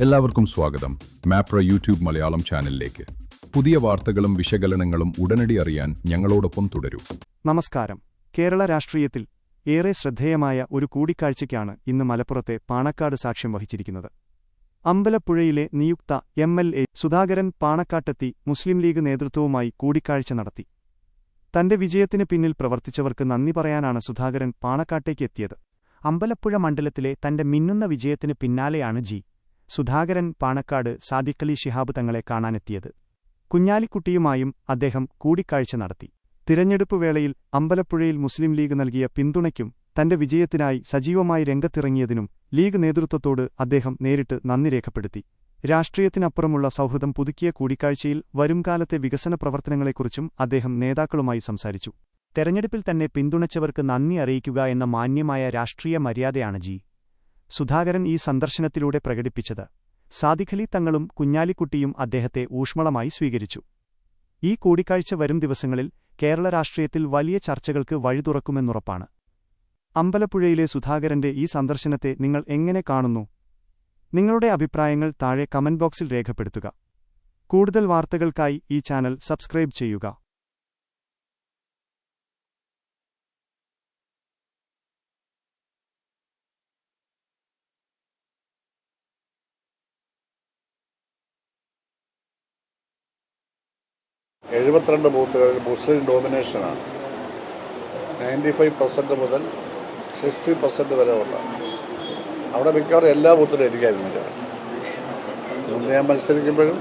എല്ലാവർക്കും സ്വാഗതം മാപ്ര യൂട്യൂബ് മലയാളം ചാനലിലേക്ക്. പുതിയ വാർത്തകളും വിശകലനങ്ങളും ഉടനടി അറിയാൻ ഞങ്ങളോടൊപ്പം തുടരൂ. നമസ്കാരം. കേരള രാഷ്ട്രീയത്തിൽ ഏറെ ശ്രദ്ധേയമായ ഒരു കൂടിക്കാഴ്ചയ്ക്കാണ് ഇന്ന് മലപ്പുറത്തെ പാണക്കാട് സാക്ഷ്യം വഹിച്ചിരിക്കുന്നത്. അമ്പലപ്പുഴയിലെ നിയുക്ത MLA സുധാകരൻ പാണക്കാട്ടെത്തി മുസ്ലിം ലീഗ് നേതൃത്വവുമായി കൂടിക്കാഴ്ച നടത്തി. തന്റെ വിജയത്തിന് പിന്നിൽ പ്രവർത്തിച്ചവർക്ക് നന്ദി പറയാനാണ് സുധാകരൻ പാണക്കാട്ടേക്ക് എത്തിയത്. അമ്പലപ്പുഴ മണ്ഡലത്തിലെ തന്റെ മിന്നുന്ന വിജയത്തിന് പിന്നാലെയാണ് സുധാകരൻ പാണക്കാട് സാദിഖലി ശിഹാബ് തങ്ങളെ കാണാനെത്തിയത്. കുഞ്ഞാലിക്കുട്ടിയുമായും അദ്ദേഹം കൂടിക്കാഴ്ച നടത്തി. തിരഞ്ഞെടുപ്പ് വേളയിൽ അമ്പലപ്പുഴയിൽ മുസ്ലിം ലീഗ് നൽകിയ പിന്തുണയ്ക്കും തന്റെ വിജയത്തിനായി സജീവമായി രംഗത്തിറങ്ങിയതിനും ലീഗ് നേതൃത്വത്തോട് അദ്ദേഹം നേരിട്ട് നന്ദി രേഖപ്പെടുത്തി. രാഷ്ട്രീയത്തിനപ്പുറമുള്ള സൗഹൃദം പുതുക്കിയ കൂടിക്കാഴ്ചയിൽ വരുംകാലത്തെ വികസന പ്രവർത്തനങ്ങളെക്കുറിച്ചും അദ്ദേഹം നേതാക്കളുമായി സംസാരിച്ചു. തെരഞ്ഞെടുപ്പിൽ തന്നെ പിന്തുണച്ചവർക്ക് നന്ദി അറിയിക്കുക എന്ന മാന്യമായ രാഷ്ട്രീയ മര്യാദയാണ് സുധാകരൻ ഈ സന്ദർശനത്തിലൂടെ പ്രകടിപ്പിച്ചത്. സാദിഖലി തങ്ങളും കുഞ്ഞാലിക്കുട്ടിയും അദ്ദേഹത്തെ ഊഷ്മളമായി സ്വീകരിച്ചു. ഈ കൂടിക്കാഴ്ച വരും ദിവസങ്ങളിൽ കേരള രാഷ്ട്രീയത്തിൽ വലിയ ചർച്ചകൾക്ക് വഴിതുറക്കുമെന്നുറപ്പാണ്. അമ്പലപ്പുഴയിലെ സുധാകരന്റെ ഈ സന്ദർശനത്തെ നിങ്ങൾ എങ്ങനെ കാണുന്നു? നിങ്ങളുടെ അഭിപ്രായങ്ങൾ താഴെ കമന്റ് ബോക്സിൽ രേഖപ്പെടുത്തുക. കൂടുതൽ വാർത്തകൾക്കായി ഈ ചാനൽ സബ്സ്ക്രൈബ് ചെയ്യുക. എഴുപത്തിരണ്ട് ബൂത്തുകളിൽ മുസ്ലിം ഡോമിനേഷനാണ്. 95% മുതൽ 60% വരെ ഉണ്ട്. അവിടെ മിക്കവാറും എല്ലാ ബൂത്തിലും എനിക്കായിരുന്നു. മുന്നേ ഞാൻ മത്സരിക്കുമ്പോഴും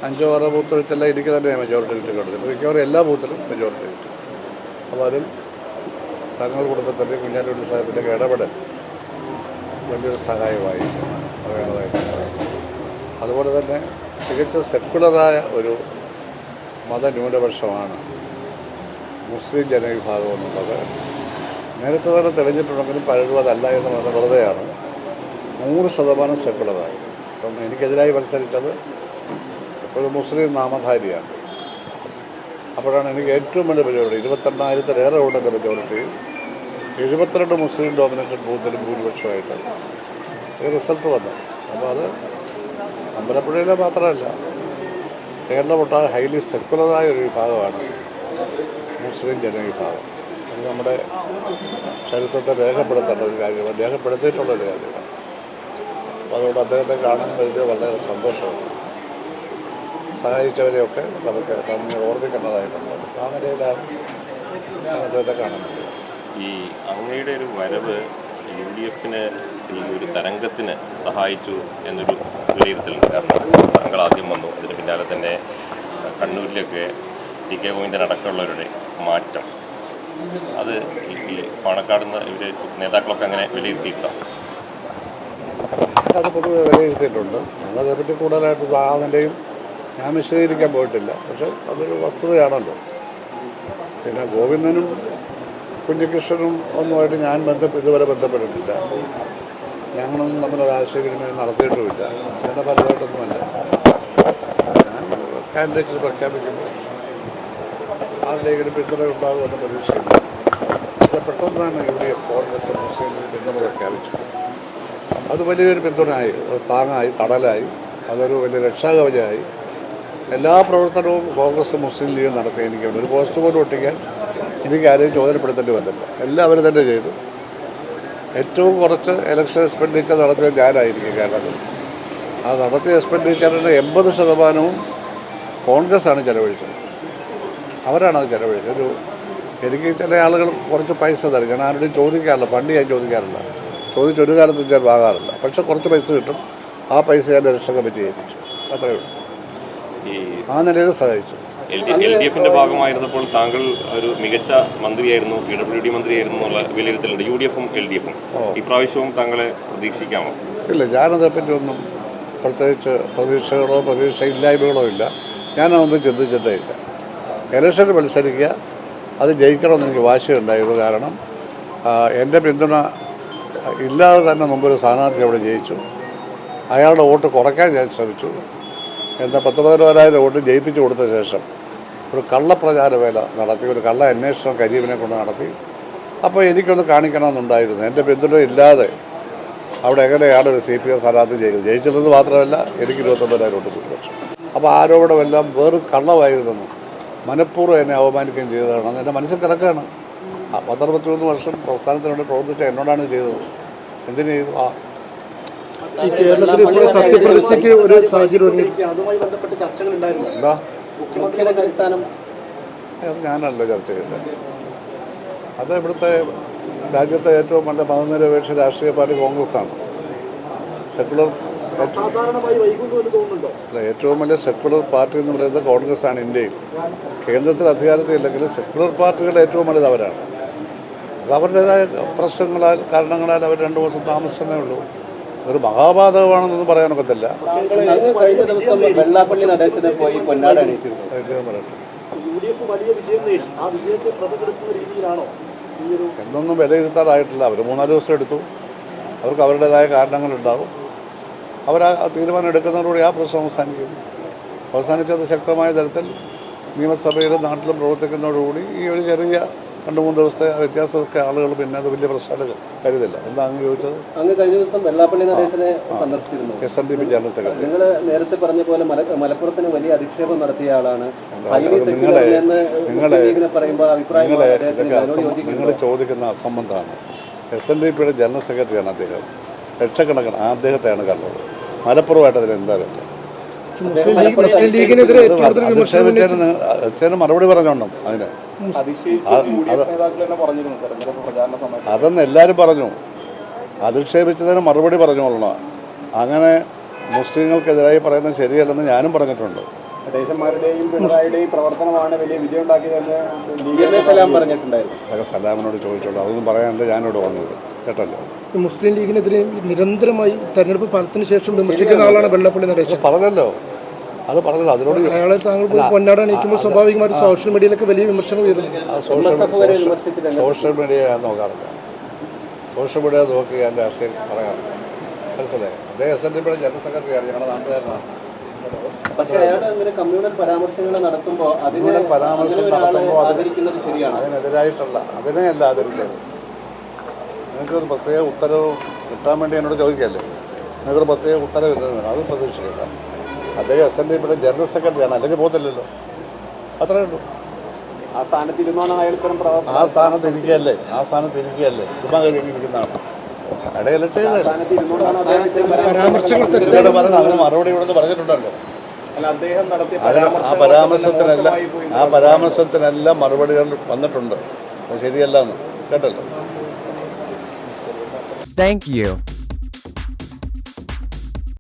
5-6 ബൂത്ത് വെച്ചെല്ലാം എനിക്ക് തന്നെ മെജോറിറ്റി കിട്ടുകയുള്ളൂ. മിക്കവാറും എല്ലാ ബൂത്തിലും മെജോറിറ്റി കിട്ടും. അപ്പോൾ അതിൽ തങ്ങളുടെ കുടുംബത്തിൻ്റെ കുഞ്ഞാലിക്കുട്ടി സാഹിബിൻ്റെ ഇടപെടൽ വലിയൊരു സഹായമായി പറയേണ്ടതായിട്ട്. അതുപോലെ തന്നെ തികച്ച സെക്കുലറായ ഒരു മതന്യൂനപക്ഷമാണ് മുസ്ലിം ജനവിഭാഗം എന്നുള്ളത് നേരത്തെ തന്നെ തെളിഞ്ഞിട്ടുണ്ടെങ്കിലും പലരും അതല്ല എന്ന് പറഞ്ഞ വെറുതെയാണ്. 100% സെക്കുലറായി. അപ്പം എനിക്കെതിരായി മത്സരിച്ചത് ഒരു മുസ്ലിം നാമധാരിയാണ്. അപ്പോഴാണ് എനിക്ക് ഏറ്റവും വലിയ മെജോറിറ്റി 22,000-ലേറെ ഉണ്ടെങ്കിൽ മെജോറിറ്റിയിൽ 72 മുസ്ലിം ഡോമിനേറ്റഡ് ബൂത്തിൽ ഭൂരിപക്ഷമായിട്ട് റിസൾട്ട് വന്നത്. അപ്പോൾ അത് അമ്പലപ്പുഴയിലെ മാത്രമല്ല, കേരളമൊട്ടാകെ ഹൈലി സെക്കുലറായ ഒരു വിഭാഗമാണ് മുസ്ലിം ജനവിഭാഗം. അത് നമ്മുടെ ചരിത്രത്തെ രേഖപ്പെടുത്തേണ്ട ഒരു കാര്യമാണ്, രേഖപ്പെടുത്തിയിട്ടുള്ളൊരു കാര്യമാണ്. അപ്പോൾ അതുകൊണ്ട് അദ്ദേഹത്തെ കാണാൻ കഴിഞ്ഞത് വളരെ സന്തോഷമാണ്. സഹായിച്ചവരെയൊക്കെ നമുക്ക് നന്ദി ഓർമ്മിക്കേണ്ടതായിട്ടുണ്ട്. ആ നിലയിലാണ് അദ്ദേഹത്തെ കാണാൻ കഴിയുന്നത്. ഈ അങ്ങയുടെ ഒരു വരവ് UDFന് ഈ ഒരു തരംഗത്തിന് സഹായിച്ചു എന്നൊരു വിലയിരുത്തലുണ്ട്. കാരണം താങ്കൾ ആദ്യം വന്നു, അതിന് പിന്നാലെ തന്നെ കണ്ണൂരിലൊക്കെ TK ഗോവിന്ദൻ അടക്കമുള്ളവരുടെ മാറ്റം, അത് ഈ പാണക്കാട് നിന്ന് ഇവർ നേതാക്കളൊക്കെ അങ്ങനെ വിലയിരുത്തിയിട്ടുണ്ടോ? അത് പൊതുവെ വിലയിരുത്തിയിട്ടുണ്ട്. ഞങ്ങളതേപ്പറ്റി കൂടുതലായിട്ട് ആ നിലയും ഞാൻ വിശദീകരിക്കാൻ പോയിട്ടില്ല. പക്ഷേ അതൊരു വസ്തുതയാണല്ലോ. പിന്നെ ഗോവിന്ദനും കുഞ്ഞികൃഷ്ണനും ഒന്നുമായിട്ട് ഞാൻ ഇതുവരെ ബന്ധപ്പെട്ടിട്ടില്ല. ഞങ്ങളൊന്നും തമ്മിലൊരു ആശയവിനിമയം നടത്തിയിട്ടുമില്ല. അങ്ങനെ പലതായിട്ടൊന്നുമല്ല. ഞാൻ കാൻഡിഡേറ്റ് പ്രഖ്യാപിക്കുമ്പോൾ ആരുടെയെങ്കിലും പിന്തുണ ഉണ്ടാകുമെന്ന് പ്രതീക്ഷയില്ല. പക്ഷേ പെട്ടെന്ന് തന്നെ UDF കോൺഗ്രസ് മുസ്ലിം പിന്തുണ പ്രഖ്യാപിച്ചു. അത് വലിയൊരു പിന്തുണയായി, താങ്ങായി, തടലായി, അതൊരു വലിയ രക്ഷാകവചമായി. എല്ലാ പ്രവർത്തനവും കോൺഗ്രസ് മുസ്ലിം ലീഗ് നടത്തി. എനിക്ക് ഒരു പോസ്റ്റ് പോലും ഒട്ടിക്കാൻ എനിക്ക് ആരെയും ചോദനപ്പെടുത്തേണ്ടി വന്നില്ല. എല്ലാവരും തന്നെ ചെയ്തു. ഏറ്റവും കുറച്ച് ഇലക്ഷൻ എക്സ്പെൻഡിച്ചർ നടത്തിയ ഞാനായിരിക്കും കേരളത്തിൽ. ആ നടത്തിയ എക്സ്പെൻഡിച്ചറിൻ്റെ 80% കോൺഗ്രസ്സാണ് ചെലവഴിച്ചത്. അവരാണത് ചെലവഴിച്ചത്. എനിക്ക് ചില ആളുകൾ കുറച്ച് പൈസ തരും. ഞാൻ ആരോടും ചോദിക്കാറില്ല, ഫണ്ട് ഞാൻ ചോദിക്കാറില്ല, ചോദിച്ചൊരു കാലത്തും ഞാൻ വാങ്ങാറില്ല. പക്ഷെ കുറച്ച് പൈസ കിട്ടും. ആ പൈസ ഞാൻ ഇലക്ഷൻ കമ്മിറ്റി ഏൽപ്പിച്ചു. അത്രയേ ഉള്ളൂ. ആ നിലയിൽ സഹായിച്ചു. LDFന്റെ ഭാഗമായിരുന്നപ്പോൾ താങ്കൾ ഒരു മികച്ച മന്ത്രിയായിരുന്നു, PWD മന്ത്രിയായിരുന്നു എന്നുള്ള വിലയിരുത്തലുണ്ട്. UDFും LDFും ഇപ്രാവശ്യവും താങ്കളെ പ്രതീക്ഷിക്കാമോ? ഇല്ല, ഞാനതേപ്പറ്റി ഒന്നും പ്രത്യേകിച്ച് പ്രതീക്ഷകളോ പ്രതീക്ഷയില്ലായ്മകളോ ഇല്ല. ഞാനതൊന്നും ചിന്തിച്ചിട്ടേ ഇല്ല. ഇലക്ഷന് മത്സരിക്കുക, അത് ജയിക്കണമെന്ന് എനിക്ക് വാശിയുണ്ടായിരുന്നു. കാരണം എൻ്റെ പിന്തുണ ഇല്ലാതെ തന്നെ മുമ്പൊരു സ്ഥാനാർത്ഥി അവിടെ ജയിച്ചു. അയാളുടെ വോട്ട് കുറയ്ക്കാൻ ഞാൻ ശ്രമിച്ചു. എന്നാൽ 10,000-12,000 വോട്ട് ജയിപ്പിച്ചു കൊടുത്ത ശേഷം ഒരു കള്ളപ്രചാരവേല നടത്തി, ഒരു കള്ള അന്വേഷണം കരീമിനെ കൊണ്ട് നടത്തി. അപ്പോൾ എനിക്കൊന്ന് കാണിക്കണമെന്നുണ്ടായിരുന്നു. എൻ്റെ പിന്തുണ ഇല്ലാതെ അവിടെ എങ്ങനെയാണ് ഒരു CPM സ്ഥാനാർത്ഥി ചെയ്തത്? ജയിച്ചില്ലെന്ന് മാത്രമല്ല എനിക്ക് 29,000 വോട്ട് ഭൂരിപക്ഷം. അപ്പോൾ ആരോപണമെല്ലാം വേറെ കള്ളമായിരുന്നെന്നും മനഃപൂർവ്വം എന്നെ അവമാനിക്കുകയും ചെയ്തതാണ്. അത് എൻ്റെ മനസ്സിൽ കിടക്കുകയാണ്. 13 വർഷം പ്രസ്ഥാനത്തിന് വേണ്ടി പ്രവർത്തിച്ച എന്നോടാണ് ചെയ്തത്. എന്തിനു ചെയ്തു? ഈ കേരളത്തിൽ ഇപ്പോൾ സത്യപ്രതിജ്ഞയ്ക്ക് ഒരു സാഹചര്യം അതുമായി ബന്ധപ്പെട്ട് ചർച്ചകൾ ഉണ്ടായിരുന്നു. എന്താ? മുഖ്യമന്ത്രിയുടെ അടിസ്ഥാനം അത് ഞാനല്ലോ ചർച്ച ചെയ്തത്. അത് ഇവിടുത്തെ രാജ്യത്തെ ഏറ്റവും നല്ല മതനിരപേക്ഷ രാഷ്ട്രീയ പാർട്ടി കോൺഗ്രസ്സാണ്. സെക്കുലർ സാധാരണമായി വൈകുന്നു എന്ന് തോന്നുന്നുണ്ടോ? അല്ല, ഏറ്റവും വലിയ സെക്കുലർ പാർട്ടി എന്ന് പറയുന്നത് കോൺഗ്രസ്സാണ് ഇന്ത്യയിൽ. കേന്ദ്രത്തിൽ അധികാരത്തിലില്ലെങ്കിലും സെക്കുലർ പാർട്ടികളുടെ ഏറ്റവും വലുത് അവരാണ്. അത് അവരുടേതായ പ്രശ്നങ്ങളാൽ കാരണങ്ങളാൽ അവർ 2 വർഷം താമസിച്ചതേ ഉള്ളൂ. ഒരു മഹാപാതകമാണെന്നൊന്നും പറയാനൊക്കത്തില്ല. കഴിഞ്ഞ ദിവസം വെള്ളാപ്പള്ളി നടേശനെ പോയി പൊന്നാട അണിയിച്ചിരുന്നു. UDF വലിയ വിജയം നേടി. ആ വിജയത്തെ പ്രതിഫലിക്കുന്ന രീതിയിലാണോ ഈ ഒരു എന്നൊന്നും വിലയിരുത്താറായിട്ടില്ല. അവർ 3-4 ദിവസം എടുത്തു. അവർക്ക് അവരുടേതായ കാരണങ്ങളുണ്ടാവും. അവർ ആ തീരുമാനം എടുക്കുന്നതോടുകൂടി ആ പ്രശ്നം അവസാനിക്കും. അവസാനിച്ചത് ശക്തമായ തരത്തിൽ നിയമസഭയിലും നാട്ടിലും പ്രവർത്തിക്കുന്നതോടുകൂടി ഈ ഒരു ചെറിയ 2-3 ദിവസത്തെ വ്യത്യാസമൊക്കെ ആളുകൾ പിന്നെ അത് വലിയ പ്രശ്നങ്ങൾ കരുതില്ല. എന്താ അങ്ങ് ചോദിച്ചത്? അങ്ങ് കഴിഞ്ഞ ദിവസം വെള്ളാപ്പള്ളി നടേശനെ സന്ദർശിച്ചിരുന്നു. SNDP general secretary. നിങ്ങൾ നേരത്തെ പറഞ്ഞ പോലെ മലപ്പുറത്തിന് വലിയ അധിക്ഷേപം നടത്തിയ ആളാണ്. നിങ്ങൾ ചോദിക്കുന്ന അസംബന്ധമാണ്. SNDPയുടെ ജനറൽ സെക്രട്ടറിയാണ് അദ്ദേഹം. ലക്ഷക്കണക്കിന് അദ്ദേഹത്തെയാണ് കണ്ടത്. മലപ്പുറമായിട്ട് അതിന് എന്താ ബന്ധം? അച്ഛന് മറുപടി പറഞ്ഞോണം അതിന്. അതെന്ന് എല്ലാവരും പറഞ്ഞു. അധിക്ഷേപിച്ചതിന് മറുപടി പറഞ്ഞോളണം. അങ്ങനെ മുസ്ലിങ്ങൾക്കെതിരായി പറയുന്നത് ശരിയല്ലെന്ന് ഞാനും പറഞ്ഞിട്ടുണ്ട്. പിണറായിയുടെയും പ്രവർത്തനമാണ് വലിയ വിജയം ഉണ്ടാക്കിയതെന്ന് പറഞ്ഞിട്ടുണ്ടായിരുന്നു. അതൊക്കെ സലാമിനോട് ചോദിച്ചോളൂ. അതൊന്നും പറയാനല്ല ഞാനിവിടെ വന്നത്. കേട്ടല്ലോ. മുസ്ലിം ലീഗിനെതിരെ നിരന്തരമായി തെരഞ്ഞെടുപ്പ് ഫലത്തിന് ശേഷം വിമർശിക്കുന്ന ആളാണ് വെള്ളാപ്പള്ളി നടേശൻ. പറഞ്ഞല്ലോ, അത് പറഞ്ഞല്ലോ. അതിനോട് അയാളെ താങ്കൾ പൊന്നാട അണിയിക്കുമ്പോൾ സ്വാഭാവികമായിട്ട് സോഷ്യൽ മീഡിയയിലൊക്കെ വലിയ വിമർശനം വരുന്നു. സോഷ്യൽ മീഡിയ ഞാൻ നോക്കാറില്ല. സോഷ്യൽ മീഡിയ നോക്കി ഞാൻ രാഷ്ട്രീയം പറയാറില്ല. മനസ്സിലായി? അദ്ദേഹം SNDPയുടെ ജനറൽ സെക്രട്ടറിയാണ്. ഞങ്ങളുടെ നാട്ടുകാരനാണ്. പക്ഷേ അയാൾ അങ്ങനെ കമ്മ്യൂണൽ പരാമർശങ്ങൾ നടത്തുമ്പോൾ പരാമർശം നടത്തുമ്പോൾ അതിനെതിരായിട്ടല്ല, അതിനെയല്ല ആദരിച്ചത്. നിങ്ങൾക്കൊരു പ്രത്യേക ഉത്തരവ് കിട്ടാൻ വേണ്ടി എന്നോട് ചോദിക്കല്ലേ? നിങ്ങൾക്കൊരു പ്രത്യേക ഉത്തരവ് കിട്ടുന്നത് അതും പ്രതീക്ഷിക്കില്ല. അദ്ദേഹം SNDPയുടെ ജനറൽ സെക്രട്ടറിയാണ്. അല്ലെങ്കിൽ പോകത്തില്ലല്ലോ. അത്രയേ ഉള്ളൂ. ആ സ്ഥാനത്ത് ഇരുന്നാണ് അയാൾ ഇത്തരം ആ സ്ഥാനത്ത് ഇരിക്കുകയല്ലേ? ചുമ്മാ കഴിഞ്ഞിരിക്കുന്നതാണ്. ഇടയിലിട്ട് അതിന് മറുപടി ഇവിടെ പറഞ്ഞിട്ടുണ്ടല്ലോ. ആ പരാമർശത്തിനെല്ലാം മറുപടികൾ വന്നിട്ടുണ്ട്. അത് ശരിയല്ല എന്ന് കേട്ടല്ലോ. Thank you.